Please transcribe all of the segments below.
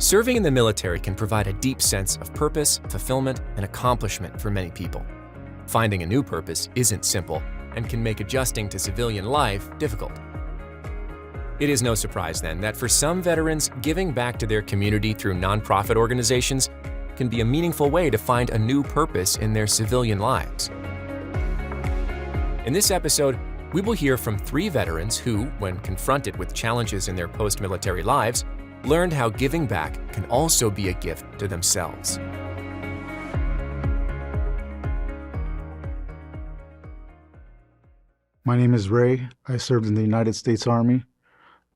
Serving in the military can provide a deep sense of purpose, fulfillment, and accomplishment for many people. Finding a new purpose isn't simple and can make adjusting to civilian life difficult. It is no surprise then that for some veterans, giving back to their community through nonprofit organizations can be a meaningful way to find a new purpose in their civilian lives. In this episode, we will hear from 3 veterans who, when confronted with challenges in their post-military lives, learned how giving back can also be a gift to themselves. My name is Ray. I served in the United States Army.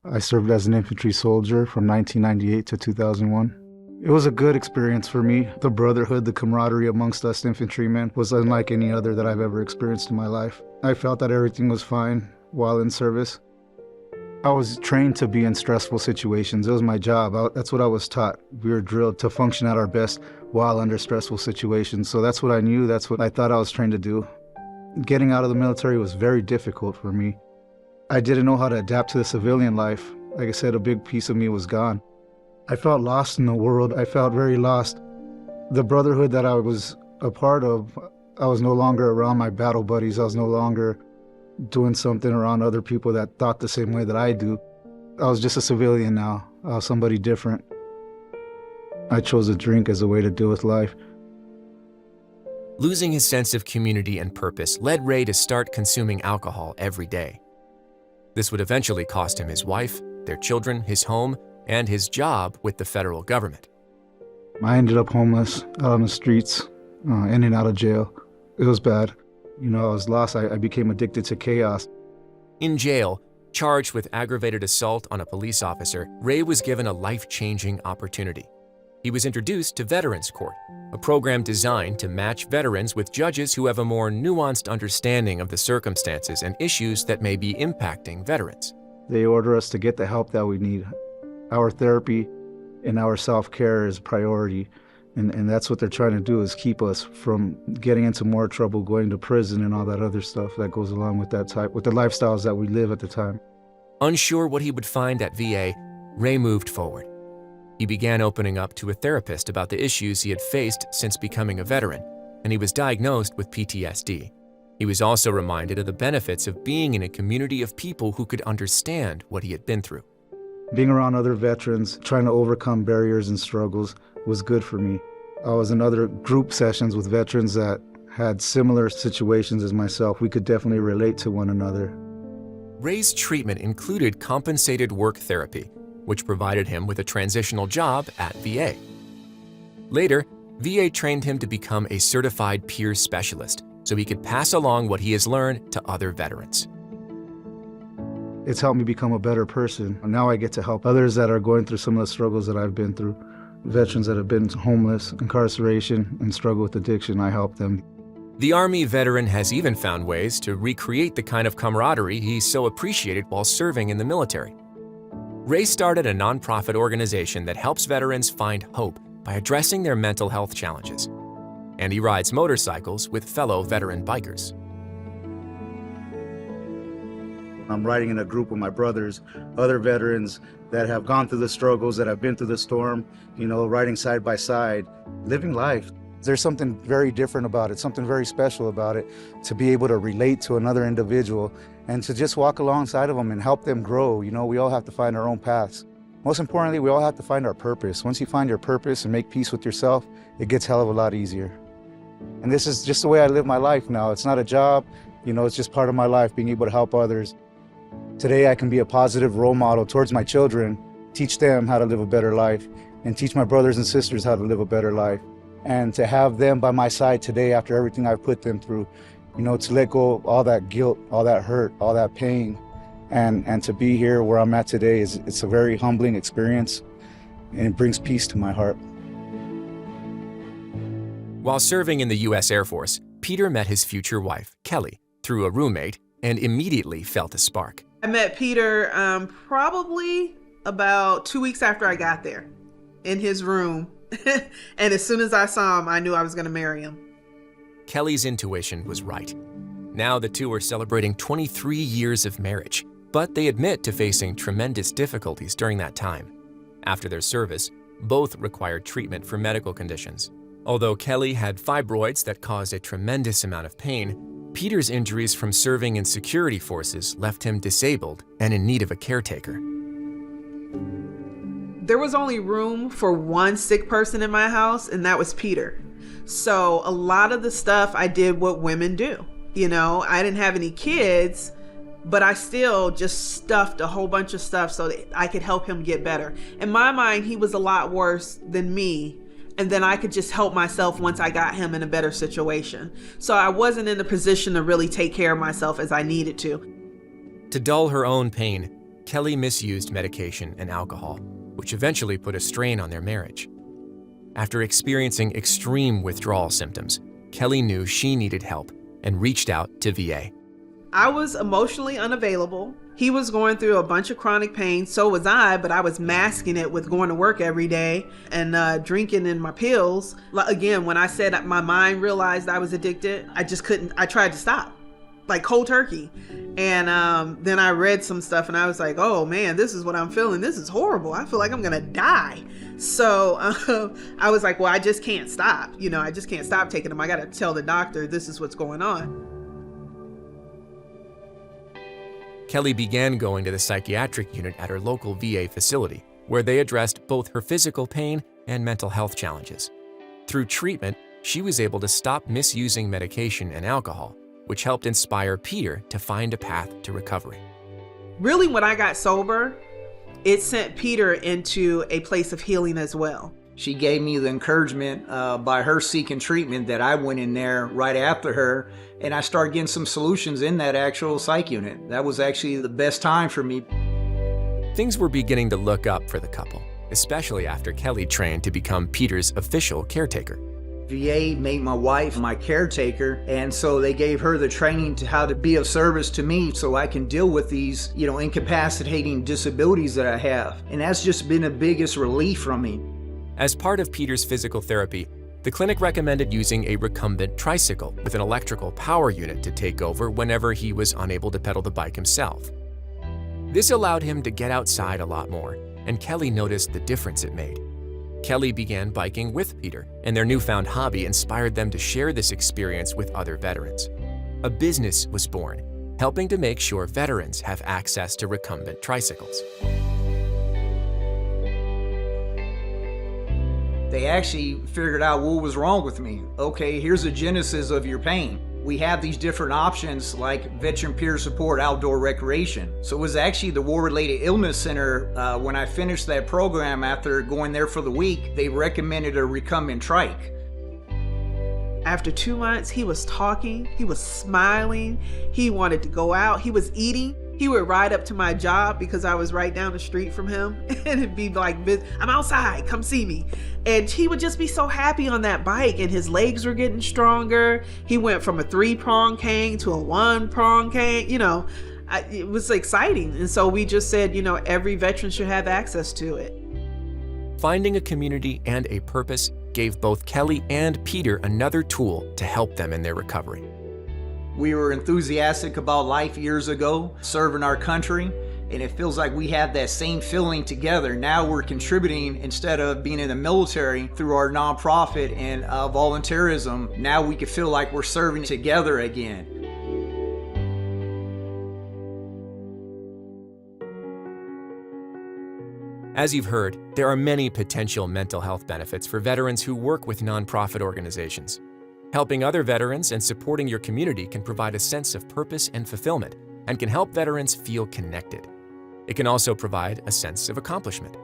I served as an infantry soldier from 1998 to 2001. It was a good experience for me. The brotherhood, the camaraderie amongst us infantrymen was unlike any other that I've ever experienced in my life. I felt that everything was fine while in service. I was trained to be in stressful situations. It was my job. That's what I was taught. We were drilled to function at our best while under stressful situations. So that's what I knew. That's what I thought I was trained to do. Getting out of the military was very difficult for me. I didn't know how to adapt to the civilian life. Like I said, a big piece of me was gone. I felt lost in the world. I felt very lost. The brotherhood that I was a part of, I was no longer around my battle buddies. I was no longer doing something around other people that thought the same way that I do. I was just a civilian now. I was somebody different. I chose a drink as a way to deal with life. Losing his sense of community and purpose led Ray to start consuming alcohol every day. This would eventually cost him his wife, their children, his home, and his job with the federal government. I ended up homeless, out on the streets, in and out of jail. It was bad. I was lost. I became addicted to chaos. In jail, charged with aggravated assault on a police officer, Ray was given a life-changing opportunity. He was introduced to Veterans Court, a program designed to match veterans with judges who have a more nuanced understanding of the circumstances and issues that may be impacting veterans. They order us to get the help that we need. Our therapy and our self-care is a priority. And that's what they're trying to do, is keep us from getting into more trouble, going to prison and all that other stuff that goes along with with the lifestyles that we live at the time. Unsure what he would find at VA, Ray moved forward. He began opening up to a therapist about the issues he had faced since becoming a veteran, and he was diagnosed with PTSD. He was also reminded of the benefits of being in a community of people who could understand what he had been through. Being around other veterans, trying to overcome barriers and struggles was good for me. I was in other group sessions with veterans that had similar situations as myself. We could definitely relate to one another. Ray's treatment included compensated work therapy, which provided him with a transitional job at VA. Later, VA trained him to become a certified peer specialist so he could pass along what he has learned to other veterans. It's helped me become a better person. Now I get to help others that are going through some of the struggles that I've been through. Veterans that have been homeless, incarceration, and struggle with addiction, I help them. The Army veteran has even found ways to recreate the kind of camaraderie he so appreciated while serving in the military. Ray started a nonprofit organization that helps veterans find hope by addressing their mental health challenges. And he rides motorcycles with fellow veteran bikers. I'm riding in a group with my brothers, other veterans that have gone through the struggles, that have been through the storm, riding side by side, living life. There's something very different about it, something very special about it, to be able to relate to another individual and to just walk alongside of them and help them grow. We all have to find our own paths. Most importantly, we all have to find our purpose. Once you find your purpose and make peace with yourself, it gets a hell of a lot easier. And this is just the way I live my life now. It's not a job, it's just part of my life, being able to help others. Today I can be a positive role model towards my children, teach them how to live a better life, and teach my brothers and sisters how to live a better life. And to have them by my side today after everything I've put them through, to let go of all that guilt, all that hurt, all that pain, and to be here where I'm at today, it's a very humbling experience, and it brings peace to my heart. While serving in the U.S. Air Force, Peter met his future wife, Kelly, through a roommate and immediately felt a spark. I met Peter probably about 2 weeks after I got there, in his room. And as soon as I saw him, I knew I was going to marry him. Kelly's intuition was right. Now the two are celebrating 23 years of marriage, but they admit to facing tremendous difficulties during that time. After their service, Both required treatment for medical conditions. Although Kelly had fibroids that caused a tremendous amount of pain, Peter's injuries from serving in security forces left him disabled and in need of a caretaker. There was only room for one sick person in my house, and that was Peter. So a lot of the stuff I did what women do. I didn't have any kids, but I still just stuffed a whole bunch of stuff so that I could help him get better. In my mind, he was a lot worse than me, and then I could just help myself once I got him in a better situation. So I wasn't in a position to really take care of myself as I needed to. To dull her own pain, Kelly misused medication and alcohol, which eventually put a strain on their marriage. After experiencing extreme withdrawal symptoms, Kelly knew she needed help and reached out to VA. I was emotionally unavailable. He was going through a bunch of chronic pain, so was I, but I was masking it with going to work every day and drinking in my pills. Again, when I said my mind realized I was addicted, I just couldn't. I tried to stop, like cold turkey. And then I read some stuff and I was like, oh man, this is what I'm feeling. This is horrible. I feel like I'm gonna die. So I was like, well, I just can't stop. I just can't stop taking them. I gotta tell the doctor this is what's going on. Kelly began going to the psychiatric unit at her local VA facility, where they addressed both her physical pain and mental health challenges. Through treatment, she was able to stop misusing medication and alcohol, which helped inspire Peter to find a path to recovery. Really, when I got sober, it sent Peter into a place of healing as well. She gave me the encouragement by her seeking treatment that I went in there right after her, and I started getting some solutions in that actual psych unit. That was actually the best time for me. Things were beginning to look up for the couple, especially after Kelly trained to become Peter's official caretaker. VA made my wife my caretaker, and so they gave her the training to how to be of service to me so I can deal with these, incapacitating disabilities that I have. And that's just been the biggest relief from me. As part of Peter's physical therapy, the clinic recommended using a recumbent tricycle with an electrical power unit to take over whenever he was unable to pedal the bike himself. This allowed him to get outside a lot more, and Kelly noticed the difference it made. Kelly began biking with Peter, and their newfound hobby inspired them to share this experience with other veterans. A business was born, helping to make sure veterans have access to recumbent tricycles. They actually figured out what was wrong with me. Okay, here's the genesis of your pain. We have these different options like veteran peer support, outdoor recreation. So it was actually the War-Related Illness Center, when I finished that program after going there for the week, they recommended a recumbent trike. After 2 months, he was talking, he was smiling, he wanted to go out, he was eating. He would ride up to my job because I was right down the street from him and it'd be like, I'm outside, come see me. And he would just be so happy on that bike and his legs were getting stronger. He went from a 3-prong cane to a 1-prong cane, it was exciting. And so we just said, every veteran should have access to it. Finding a community and a purpose gave both Kelly and Peter another tool to help them in their recovery. We were enthusiastic about life years ago, serving our country, and it feels like we have that same feeling together. Now we're contributing instead of being in the military through our nonprofit and volunteerism. Now we can feel like we're serving together again. As you've heard, there are many potential mental health benefits for veterans who work with nonprofit organizations. Helping other veterans and supporting your community can provide a sense of purpose and fulfillment and can help veterans feel connected. It can also provide a sense of accomplishment.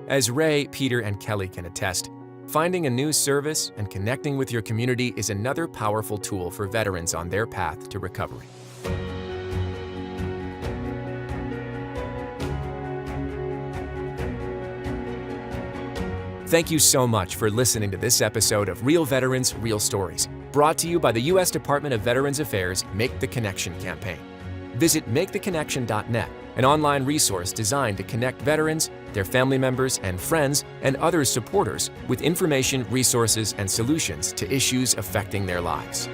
As Ray, Peter, and Kelly can attest, finding a new service and connecting with your community is another powerful tool for veterans on their path to recovery. Thank you so much for listening to this episode of Real Veterans, Real Stories, brought to you by the U.S. Department of Veterans Affairs' Make the Connection campaign. Visit maketheconnection.net, an online resource designed to connect veterans, their family members and friends, and other supporters with information, resources, and solutions to issues affecting their lives.